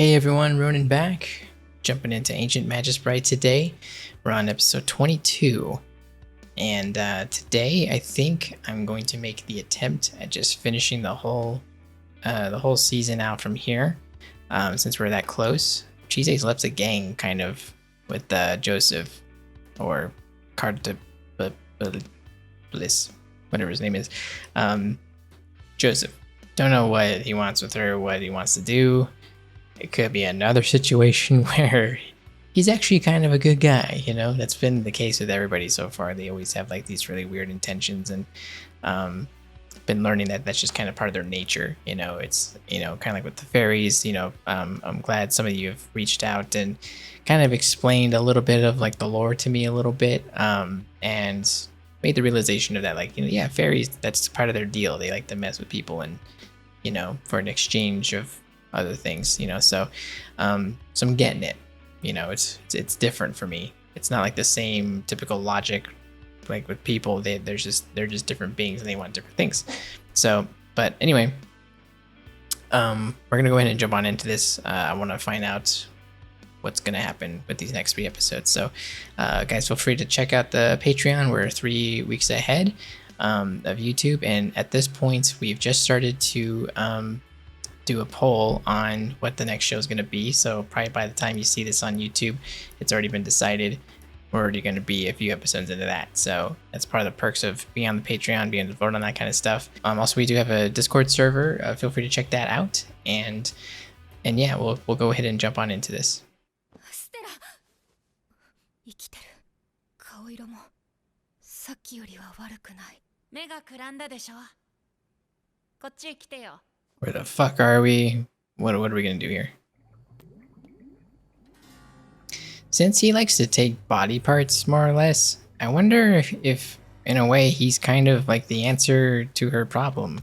Hey everyone, Ronan back. Jumping into Ancient Magus Bride today. We're on episode 22. And today I think I'm going to make the attempt at just finishing the whole season out from here. Since we're that close. Chise's left the gang kind of with Joseph or Bliss, whatever his name is. Joseph. Don't know what he wants with her, what he wants to do. It could be another situation where he's actually kind of a good guy, you know? That's been the case with everybody so far. They always have like these really weird intentions, and been learning that that's just kind of part of their nature, you know? It's, you know, kind of like with the fairies, you know. I'm glad some of you have reached out and kind of explained a little bit of like the lore to me a little bit, and made the realization of that, like, you know, yeah, fairies, that's part of their deal. They like to mess with people and, you know, for an exchange of other things, you know. So I'm getting it, you know. It's different for me. It's not like the same typical logic like with people. They're just different beings and they want different things. So, but anyway, we're gonna go ahead and jump on into this. I want to find out what's gonna happen with these next 3 episodes. So guys, feel free to check out the Patreon. We're 3 weeks ahead of YouTube, and at this point we've just started to do a poll on what the next show is going to be. So probably by the time you see this on YouTube, it's already been decided. We're already going to be a few episodes into that. So that's part of the perks of being on the Patreon, being able to vote on that kind of stuff. Also, we do have a Discord server. Feel free to check that out. And yeah, we'll go ahead and jump on into this. Where the fuck are we? What are we gonna do here? Since he likes to take body parts, more or less, I wonder if in a way he's kind of like the answer to her problem.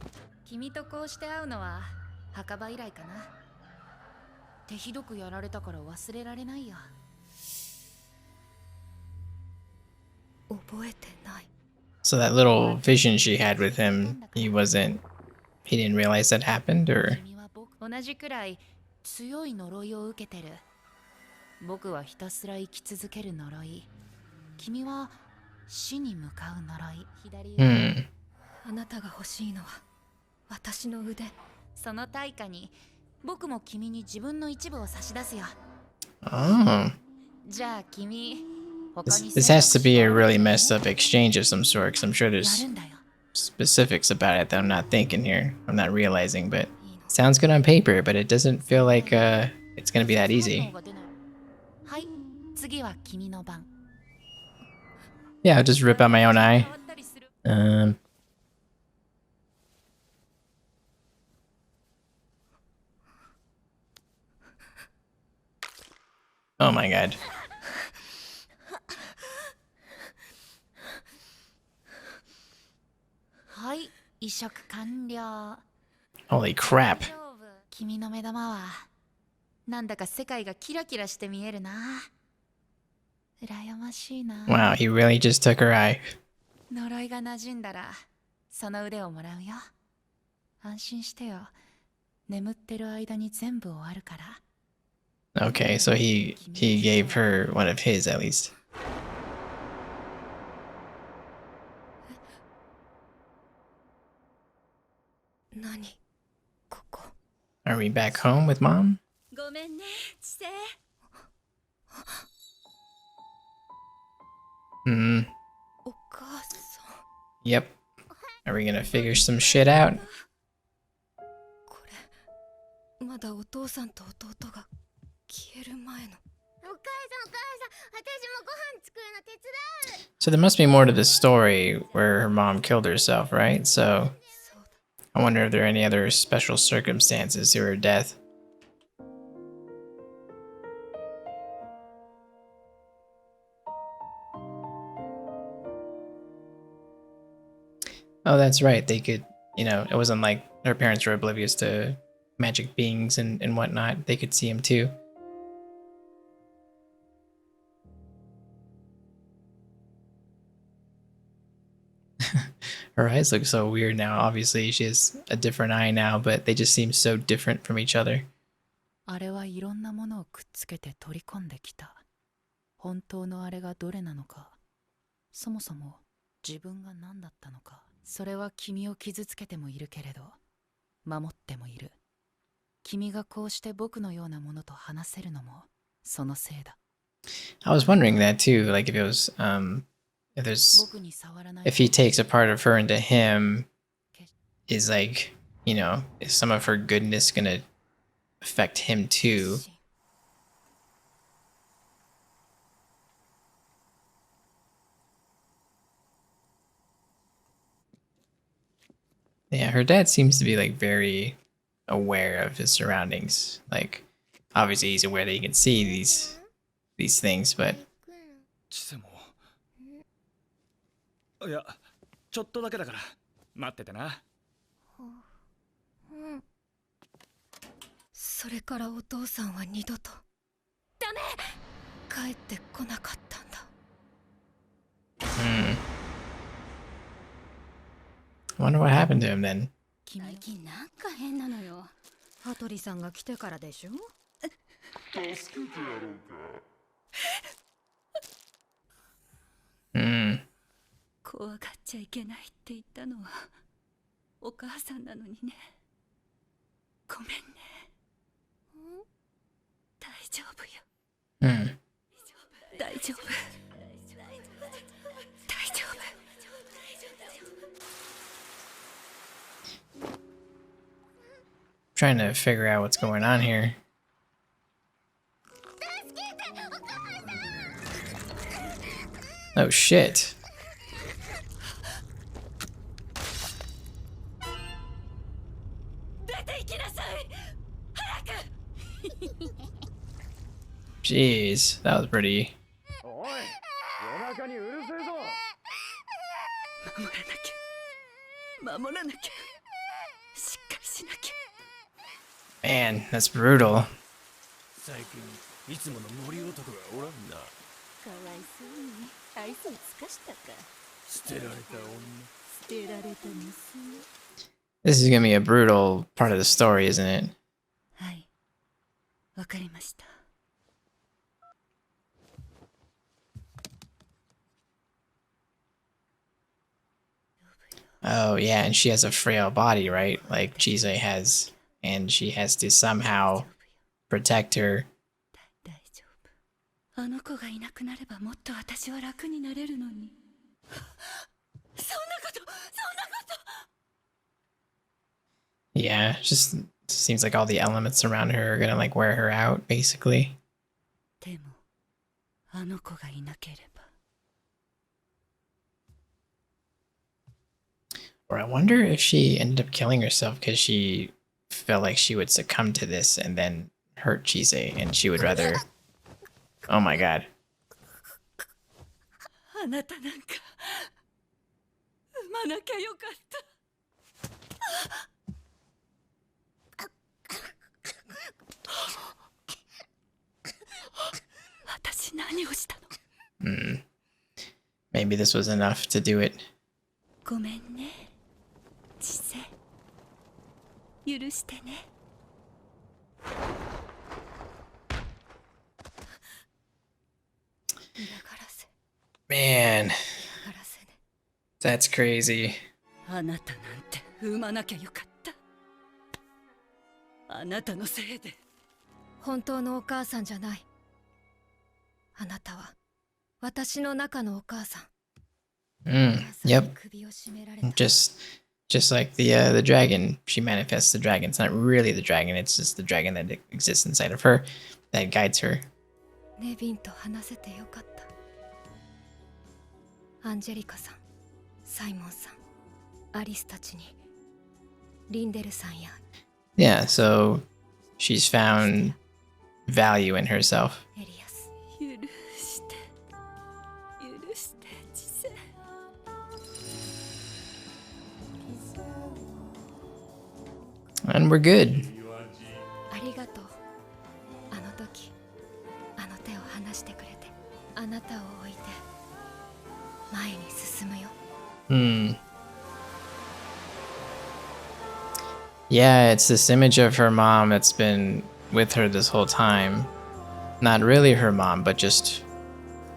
So that little vision she had with him, he didn't realize that happened, or? Oh. This has to be a really messed up exchange of some sort, because I'm sure there's specifics about it that I'm not thinking here. I'm not realizing, but sounds good on paper, but it doesn't feel like it's gonna be that easy. Yeah, I'll just rip out my own eye. Oh my god. Holy crap. Wow, he really just took her eye. Okay, so he gave her one of his at least. Are we back home with Mom? Yep. Are we gonna figure some shit out? So there must be more to the story where her mom killed herself, right? So I wonder if there are any other special circumstances to her death. Oh, that's right. They could, you know, it wasn't like her parents were oblivious to magic beings and whatnot. They could see him too. Her eyes look so weird now. Obviously, she has a different eye now, but they just seem so different from each other. あれはいろんなものをくっつけて取り込んできた。本当のあれがどれなのか、そもそも自分が何だったのか、それは君を傷つけてもいるけれど、守ってもいる。君がこうして僕のようなものと話せるのもそのせいだ。I was wondering that too, like if it was, if he takes a part of her into him, is like, you know, is some of her goodness gonna affect him too? Yeah, her dad seems to be like very aware of his surroundings. Like, obviously he's aware that he can see these things, but いや、ちょっとだけだから待っててな。それからお父さんは二度とダメ帰ってこなかったんだ。I wonder what happened to him then. 最近なんか変なのよ。羽鳥さんが来てからでしょ。助けてやろうか。怖がっちゃいけないって言ったのはお母さんなのにね。ごめんね。大丈夫よ。大丈夫。大丈夫。Trying to figure out what's going on here. Oh shit. Jeez, that was pretty. おい、夜中にうるせえぞ。守らなきゃ。守らなきゃ。しっかりしなきゃ。Man, that's brutal. 最近いつもの森男がおらんな。かわいそうに愛想つかしたか。捨てられた女。捨てられた娘。 This is gonna be a brutal part of the story, isn't it? はい、わかりました。Oh yeah, and she has a frail body, right? Like Chise has, and she has to somehow protect her. 大丈夫。あの子がいなくなればもっと私は楽になれるのに。そんなこと。 Yeah, just seems like all the elements around her are gonna like wear her out, basically. でもあの子がいなければ。 Or I wonder if she ended up killing herself because she felt like she would succumb to this and then hurt Chise, and she would rather. Oh my god. あなたなんか産まなきゃよかった。私何をしたの？ Maybe this was enough to do it. ごめんね、チセ。許してね。嫌がらせ。 Man, 嫌がらせね。 that's crazy. あなたなんて産まなきゃよかった。あなたのせいで。本当のお母さんじゃない。あなたは私の中のお母さん。 Yep. Just like the dragon, she manifests the dragon. It's not really the dragon, it's just the dragon that exists inside of her that guides her. ネビンと話せてよかった。アンジェリカさん、サイモンさん、アリスたちに、リンデルさんや。 Yeah, so she's found value in herself. エリアス、許して、許して、チセ。 And we're good. ありがとう。あの時、あの手を離してくれて、あなたを置いて前に進むよ。 Yeah, it's this image of her mom that's been with her this whole time. Not really her mom, but just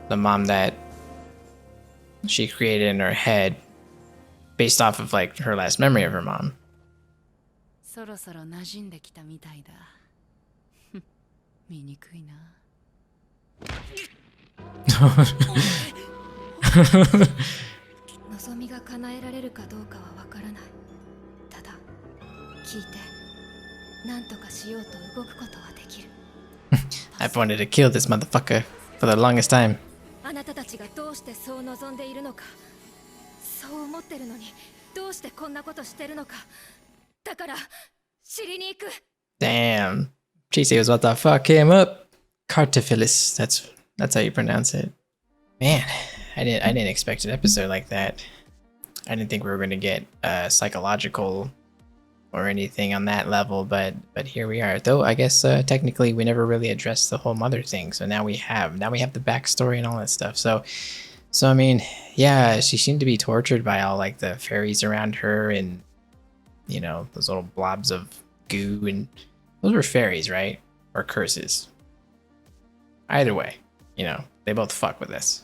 the mom that she created in her head based off of like her last memory of her mom. そろそろ馴染んできたみたいだ。醜いな。望みが叶えられるかどうかはわからない。ただ聞いて何とかしようと動くことはできる。I've wanted to kill this motherfucker for the longest time. あなたたちがどうしてそう望んでいるのか、そう思ってるのにどうしてこんなことしてるのか、だから知りに行く。 Damn. Chise was about to fuck him up. Cartophilis. That's how you pronounce it. Man, I didn't expect an episode like that. I didn't think we were gonna get psychological or anything on that level, but here we are. Though I guess technically we never really addressed the whole mother thing. So now we have the backstory and all that stuff. So I mean, yeah, she seemed to be tortured by all like the fairies around her and you know those little blobs of goo, and those were fairies, right? Or curses. Either way, you know, they both fuck with us.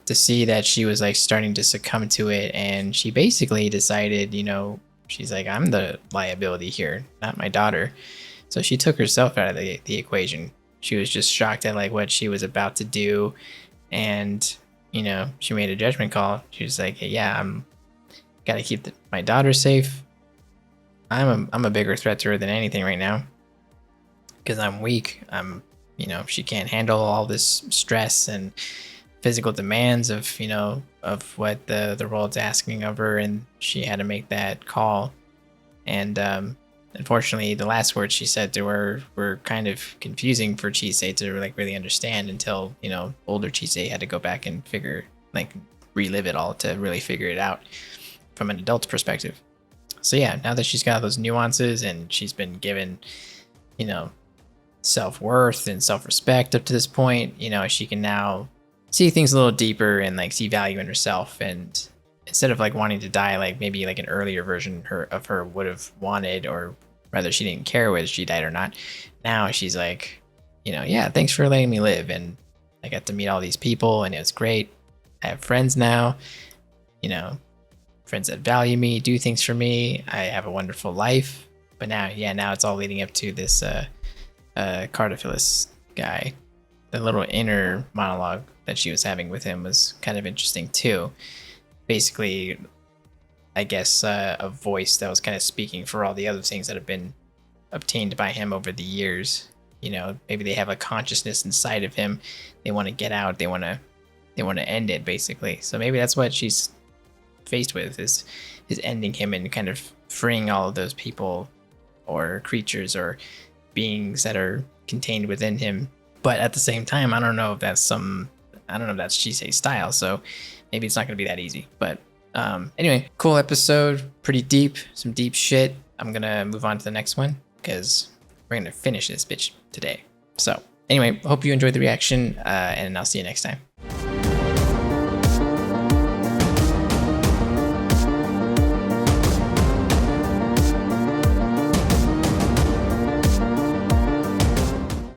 To see that she was like starting to succumb to it, and she basically decided, you know, she's like, I'm the liability here, not my daughter. So she took herself out of the equation. She was just shocked at like what she was about to do, and you know, she made a judgment call. She was like, hey, yeah, I'm gotta keep my daughter safe. I'm a bigger threat to her than anything right now because I'm weak. You know, she can't handle all this stress and physical demands of, you know, of what the world's asking of her, and she had to make that call. And unfortunately, the last words she said to her were kind of confusing for Chise to like really understand until, you know, older Chise had to go back and relive it all to really figure it out from an adult's perspective. So yeah, now that she's got those nuances and she's been given, you know, self-worth and self-respect up to this point, you know, she can now see things a little deeper and like see value in herself. And instead of like wanting to die like maybe like an earlier version of her would have wanted, or rather she didn't care whether she died or not, now she's like, you know, yeah, thanks for letting me live, and I got to meet all these people and it was great. I have friends now, you know, friends that value me, do things for me. I have a wonderful life. But now, yeah, now it's all leading up to this Cartophilis guy. The little inner monologue that she was having with him was kind of interesting too. Basically, I guess a voice that was kind of speaking for all the other things that have been obtained by him over the years. You know, maybe they have a consciousness inside of him. They want to get out. They want to end it, basically. So maybe that's what she's faced with is ending him and kind of freeing all of those people or creatures or beings that are contained within him. But at the same time, I don't know if that's Chise's style, so maybe it's not going to be that easy. But anyway, cool episode, pretty deep, some deep shit. I'm going to move on to the next one because we're going to finish this bitch today. So anyway, hope you enjoyed the reaction, and I'll see you next time.